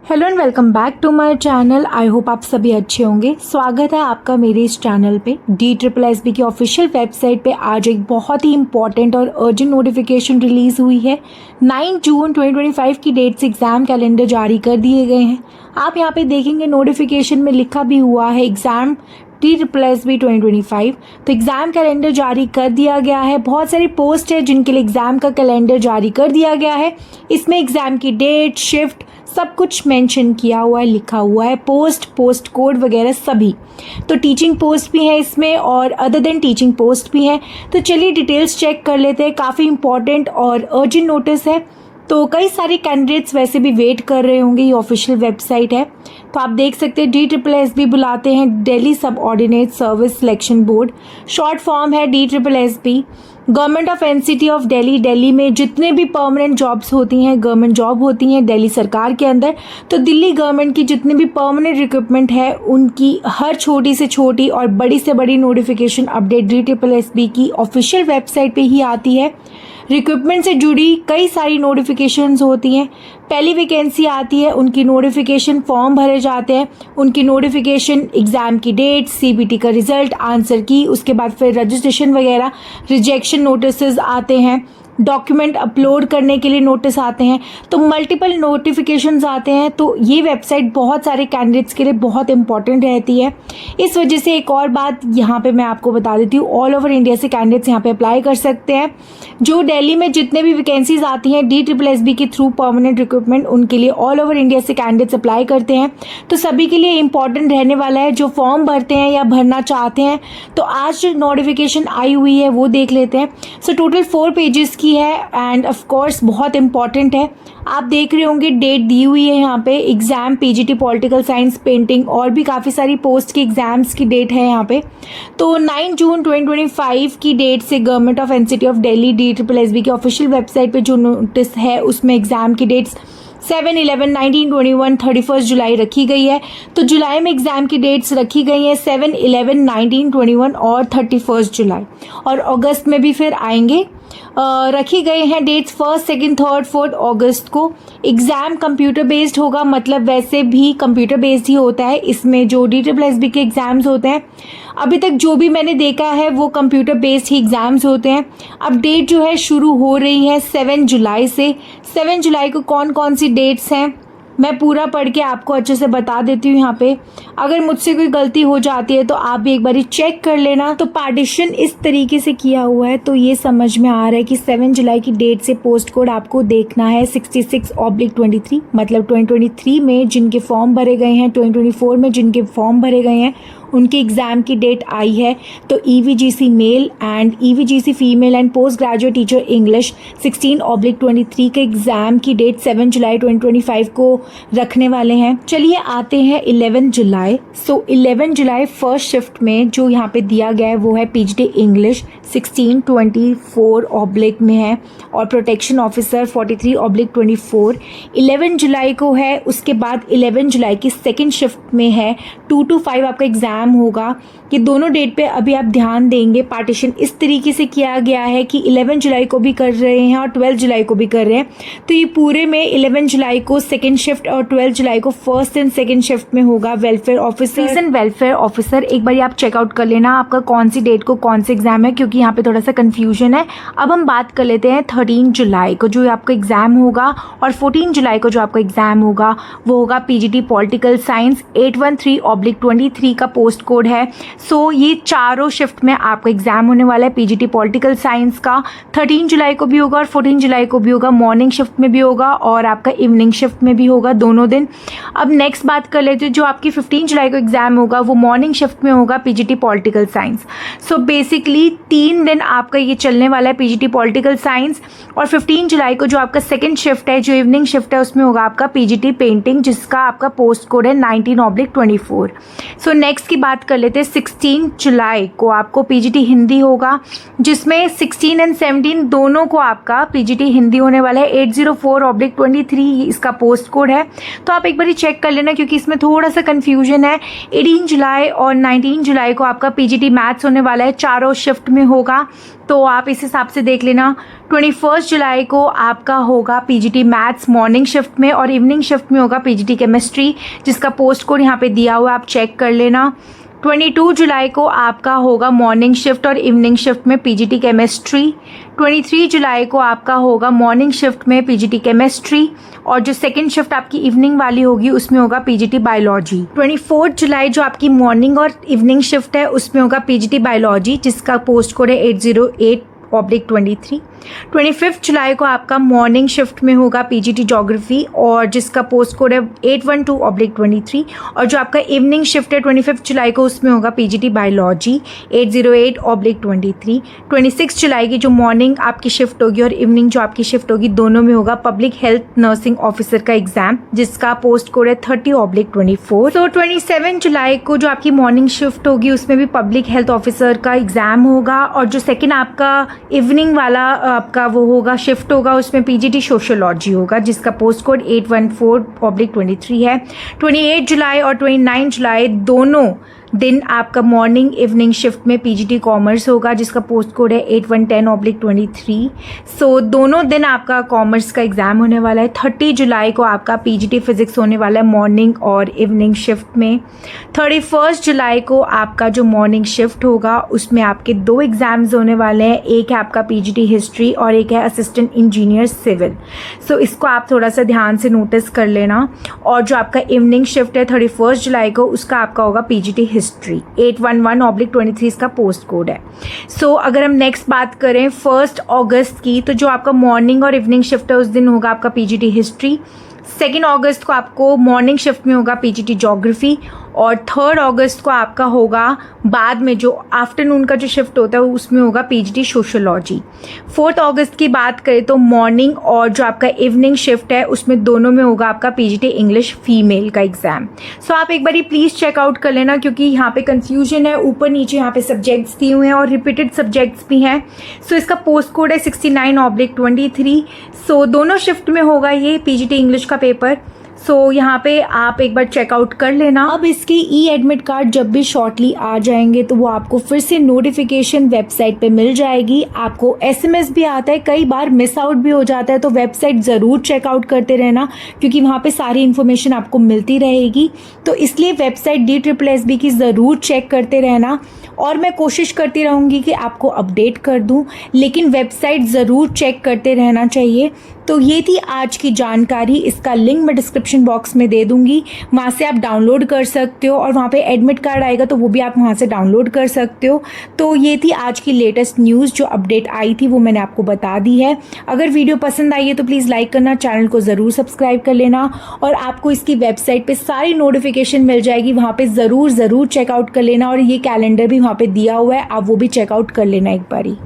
Hello and welcome back to my channel. I hope आप सभी अच्छे होंगे। स्वागत है आपका मेरे इस चैनल पे। DSSB की ऑफिशियल वेबसाइट पे आज एक बहुत ही इंपॉर्टेंट और अर्जेंट नोटिफिकेशन रिलीज हुई है। 9 जून 2025 की डेट से एग्जाम कैलेंडर जारी कर दिए गए हैं। आप यहाँ पे देखेंगे नोटिफिकेशन में लिखा भी हुआ है एग्जाम DSSB 2025। तो एग्जाम कैलेंडर जारी कर दिया गया है। बहुत सारी पोस्ट है जिनके लिए एग्जाम का कैलेंडर जारी कर दिया गया है। इसमें एग्जाम की डेट, शिफ्ट, सब कुछ मेंशन किया हुआ है, लिखा हुआ है, पोस्ट कोड वगैरह सभी। तो टीचिंग पोस्ट भी है इसमें और अदर देन टीचिंग पोस्ट भी है। तो चलिए डिटेल्स चेक कर लेते हैं। काफ़ी इंपॉर्टेंट और अर्जेंट नोटिस है। तो कई सारे कैंडिडेट्स वैसे भी वेट कर रहे होंगे। ये ऑफिशियल वेबसाइट है। तो आप देख सकते हैं DSSB बुलाते हैं Delhi subordinate service selection board. Short form है DSSB। Government of NCT of Delhi. Delhi में जितने भी परमानेंट जॉब्स होती हैं, गवर्नमेंट जॉब होती हैं दिल्ली सरकार के अंदर, तो दिल्ली गवर्नमेंट की जितने भी परमानेंट रिक्रूटमेंट है उनकी हर छोटी से छोटी और बड़ी से बड़ी नोटिफिकेशन अपडेट DSSB की ऑफिशियल वेबसाइट पे ही आती है। रिक्रूटमेंट से जुड़ी कई सारी नोटिफिकेशंस होती हैं। पहली वैकेंसी आती है, उनकी नोटिफिकेशन फॉर्म भरे जाते हैं, उनकी नोटिफिकेशन, एग्ज़ाम की डेट, CBT का रिजल्ट, आंसर की, उसके बाद फिर रजिस्ट्रेशन वगैरह, रिजेक्शन नोटिसेस आते हैं, डॉक्यूमेंट अपलोड करने के लिए नोटिस आते हैं। तो मल्टीपल नोटिफिकेशंस आते हैं। तो ये वेबसाइट बहुत सारे कैंडिडेट्स के लिए बहुत इंपॉर्टेंट रहती है। इस वजह से एक और बात यहाँ पे मैं आपको बता देती हूँ, ऑल ओवर इंडिया से कैंडिडेट्स यहाँ पे अप्लाई कर सकते हैं। जो दिल्ली में जितने भी वैकेंसीज आती हैं DSSB के थ्रू परमानेंट रिक्रूटमेंट, उनके लिए ऑल ओवर इंडिया से कैंडिडेट्स अप्लाई करते हैं। तो सभी के लिए इंपॉर्टेंट रहने वाला है जो फॉर्म भरते हैं या भरना चाहते हैं। तो आज जो नोटिफिकेशन आई हुई है वो देख लेते हैं। सो टोटल 4 पेजेस की है एंड ऑफ कोर्स बहुत इंपॉर्टेंट है। आप देख रहे होंगे डेट दी हुई है यहाँ पे। Exam PGT political science, painting और भी काफ़ी सारी पोस्ट की एग्जाम्स की डेट है यहाँ पे। तो 9 जून 2025 की डेट से government of NCT of Delhi DSSB की ऑफिशियल वेबसाइट पे जो नोटिस है उसमें एग्जाम की डेट्स 7/11/1921 31 जुलाई रखी गई है। तो जुलाई में एग्जाम की डेट्स रखी गई हैं 7/11/1921 और 31 जुलाई। और अगस्त में भी फिर आएंगे। रखी गए हैं डेट्स 1, 2, 3, 4 अगस्त को। एग्ज़ाम कंप्यूटर बेस्ड होगा, मतलब वैसे भी कंप्यूटर बेस्ड ही होता है। इसमें जो DSSB के एग्ज़ाम्स होते हैं, अभी तक जो भी मैंने देखा है वो कंप्यूटर बेस्ड ही एग्ज़ाम्स होते हैं। अब डेट जो है शुरू हो रही है 7 जुलाई से। 7 जुलाई को कौन कौन सी डेट्स हैं मैं पूरा पढ़ के आपको अच्छे से बता देती हूँ यहाँ पे। अगर मुझसे कोई गलती हो जाती है तो आप भी एक बारी चेक कर लेना। तो पार्टीशन इस तरीके से किया हुआ है, तो ये समझ में आ रहा है कि 7 जुलाई की डेट से पोस्ट कोड आपको देखना है 66/23, मतलब 2023 में जिनके फॉर्म भरे गए हैं, 2024 में जिनके फॉर्म भरे गए हैं, उनकी एग्ज़ाम की डेट आई है। तो EVGC male and EVGC female and post graduate teacher English 16/23 के एग्ज़ाम की डेट 7 जुलाई 2025 को रखने वाले हैं। चलिए आते हैं 11 जुलाई। सो 11 जुलाई फर्स्ट शिफ्ट में जो यहाँ पे दिया गया है वो है PGT इंग्लिश 16/24 में है और प्रोटेक्शन ऑफिसर 43/24 11 जुलाई को है। उसके बाद 11 जुलाई की सेकेंड शिफ्ट में है 2 to 5 आपका एग्ज़ाम होगा। ये दोनों डेट पे अभी आप ध्यान देंगे। पार्टीशन इस तरीके से किया गया है कि 11 जुलाई को भी कर रहे हैं और 12 जुलाई को भी कर रहे हैं। तो ये पूरे में 11 जुलाई को सेकेंड शिफ्ट और 12 जुलाई को फर्स्ट एंड सेकेंड शिफ्ट में होगा। Welfare officer, season welfare officer, एक बार आप चेकआउट कर लेना आपका कौन सी डेट को कौन से एग्जाम है, क्योंकि यहाँ पे थोड़ा सा कंफ्यूजन है। अब हम बात कर लेते हैं 13 जुलाई को जो आपका एग्जाम होगा और 14 जुलाई को जो आपका एग्जाम होगा वो होगा PGT पॉलिटिकल साइंस 813/23 का पोस्ट कोड है। सो ये चारों शिफ्ट में आपका एग्जाम होने वाला है PGT पॉलिटिकल साइंस का। 13 जुलाई को भी होगा और 14 जुलाई को भी होगा। मॉर्निंग शिफ्ट में भी होगा और आपका इवनिंग शिफ्ट में भी होगा दोनों दिन। अब नेक्स्ट बात कर लेते हैं, जो आपकी 15 जुलाई को एग्जाम होगा वो मॉर्निंग शिफ्ट में होगा PGT political science. So basically 3 दिन आपका ये चलने वाला है PGT पॉलिटिकल साइंस। और 15 जुलाई को जो आपका सेकेंड शिफ्ट है, जो इवनिंग शिफ्ट है, उसमें होगा आपका PGT पेंटिंग, जिसका आपका पोस्ट कोड है 19/24। सो नेक्स्ट की बात कर लेते हैं 16 जुलाई को आपको PGT हिंदी होगा, जिसमें 16 एंड 17 दोनों को आपका PGT हिंदी होने वाला है। 804/23 इसका पोस्ट कोड है। तो आप एक बार चेक कर लेना क्योंकि इसमें थोड़ा सा कन्फ्यूजन है। 18 जुलाई और 19 जुलाई को आपका PGT मैथ्स होने वाला है, चारों शिफ्ट में होगा। तो आप इस हिसाब से देख लेना। 21 जुलाई को आपका होगा पीजीटी मैथ्स मॉर्निंग शिफ्ट में, और इवनिंग शिफ्ट में होगा पीजीटी केमिस्ट्री, जिसका पोस्ट कोड यहाँ पे दिया हुआ है, आप चेक कर लेना। 22 जुलाई को आपका होगा मॉर्निंग शिफ्ट और इवनिंग शिफ्ट में पीजीटी केमिस्ट्री। 23 जुलाई को आपका होगा मॉर्निंग शिफ्ट में पीजीटी केमिस्ट्री, और जो सेकंड शिफ्ट आपकी इवनिंग वाली होगी उसमें होगा पीजीटी बायोलॉजी। 24 जुलाई जो आपकी मॉर्निंग और इवनिंग शिफ्ट है उसमें होगा पीजीटी बायोलॉजी, जिसका पोस्ट कोड है 808/23। 25 जुलाई को आपका मॉर्निंग शिफ्ट में होगा पीजीटी ज्योग्राफी, और जिसका पोस्ट कोड है 812/23, और जो आपका इवनिंग शिफ्ट है 25 जुलाई को उसमें होगा पीजीटी बायोलॉजी 808/23। 26 जुलाई की जो मॉर्निंग आपकी शिफ्ट होगी और इवनिंग जो आपकी शिफ्ट होगी दोनों में होगा पब्लिक हेल्थ नर्सिंग ऑफिसर का एग्जाम, जिसका पोस्ट कोड है 30/24। तो 27 जुलाई को जो आपकी मॉर्निंग शिफ्ट होगी उसमें भी पब्लिक हेल्थ ऑफिसर का एग्जाम होगा, और जो सेकेंड आपका इवनिंग वाला आपका वो होगा शिफ्ट होगा उसमें पीजीटी सोशियोलॉजी होगा, जिसका पोस्ट कोड 814/23 है। 28 जुलाई और 29 जुलाई दोनों दिन आपका मॉर्निंग इवनिंग शिफ्ट में पीजीटी कॉमर्स होगा, जिसका पोस्ट कोड है 8110/23। सो दोनों दिन आपका कॉमर्स का एग्जाम होने वाला है। 30 जुलाई को आपका पीजीटी फिजिक्स होने वाला है मॉर्निंग और इवनिंग शिफ्ट में। 31 जुलाई को आपका जो मॉर्निंग शिफ्ट होगा उसमें आपके 2 एग्जाम्स होने वाले हैं, एक है आपका पीजीटी हिस्ट्री और एक है असिस्टेंट इंजीनियर सिविल। सो इसको आप थोड़ा सा ध्यान से नोटिस कर लेना। और जो आपका इवनिंग शिफ्ट है 31 जुलाई को उसका आपका होगा पीजीटी हिस्ट्री 811/23 इसका पोस्ट कोड है। सो अगर हम नेक्स्ट बात करें 1 अगस्त की, तो जो आपका मॉर्निंग और इवनिंग शिफ्ट है उस दिन होगा आपका पीजीटी हिस्ट्री। 2 अगस्त को आपको मॉर्निंग शिफ्ट में होगा पीजीटी ज्योग्राफी, और 3 अगस्त को आपका होगा बाद में जो आफ्टरनून का जो शिफ्ट होता है उसमें होगा पीजीटी सोशियोलॉजी। 4 अगस्त की बात करें तो मॉर्निंग और जो आपका इवनिंग शिफ्ट है उसमें दोनों में होगा आपका पीजीटी इंग्लिश फीमेल का एग्जाम। सो आप एक बारी प्लीज़ चेकआउट कर लेना, क्योंकि यहाँ पे कंफ्यूजन है, ऊपर नीचे यहाँ पे सब्जेक्ट्स दिए हुए हैं और रिपीटेड सब्जेक्ट्स भी हैं। सो इसका पोस्ट कोड है 69/23। सो दोनों शिफ्ट में होगा ये पीजीटी इंग्लिश का पेपर। सो यहाँ पे आप एक बार चेकआउट कर लेना। अब इसके ई एडमिट कार्ड जब भी शॉर्टली आ जाएंगे तो वो आपको फिर से नोटिफिकेशन वेबसाइट पे मिल जाएगी। आपको एसएमएस भी आता है, कई बार मिस आउट भी हो जाता है, तो वेबसाइट ज़रूर चेकआउट करते रहना, क्योंकि वहाँ पे सारी इन्फॉर्मेशन आपको मिलती रहेगी। तो इसलिए वेबसाइट DSSB की ज़रूर चेक करते रहना, और मैं कोशिश करती रहूँगी कि आपको अपडेट कर दूँ, लेकिन वेबसाइट ज़रूर चेक करते रहना चाहिए। तो ये थी आज की जानकारी, इसका लिंक मैं डिस्क्रिप्शन बॉक्स में दे दूंगी, वहाँ से आप डाउनलोड कर सकते हो, और वहाँ पे एडमिट कार्ड आएगा तो वो भी आप वहाँ से डाउनलोड कर सकते हो। तो ये थी आज की लेटेस्ट न्यूज़, जो अपडेट आई थी वो मैंने आपको बता दी है। अगर वीडियो पसंद आई है तो प्लीज़ लाइक करना, चैनल को ज़रूर सब्सक्राइब कर लेना, और आपको इसकी वेबसाइट पर सारी नोटिफिकेशन मिल जाएगी, वहाँ पर ज़रूर चेकआउट कर लेना, और ये कैलेंडर भी वहाँ पर दिया हुआ है, आप वो भी चेकआउट कर लेना एक बारी।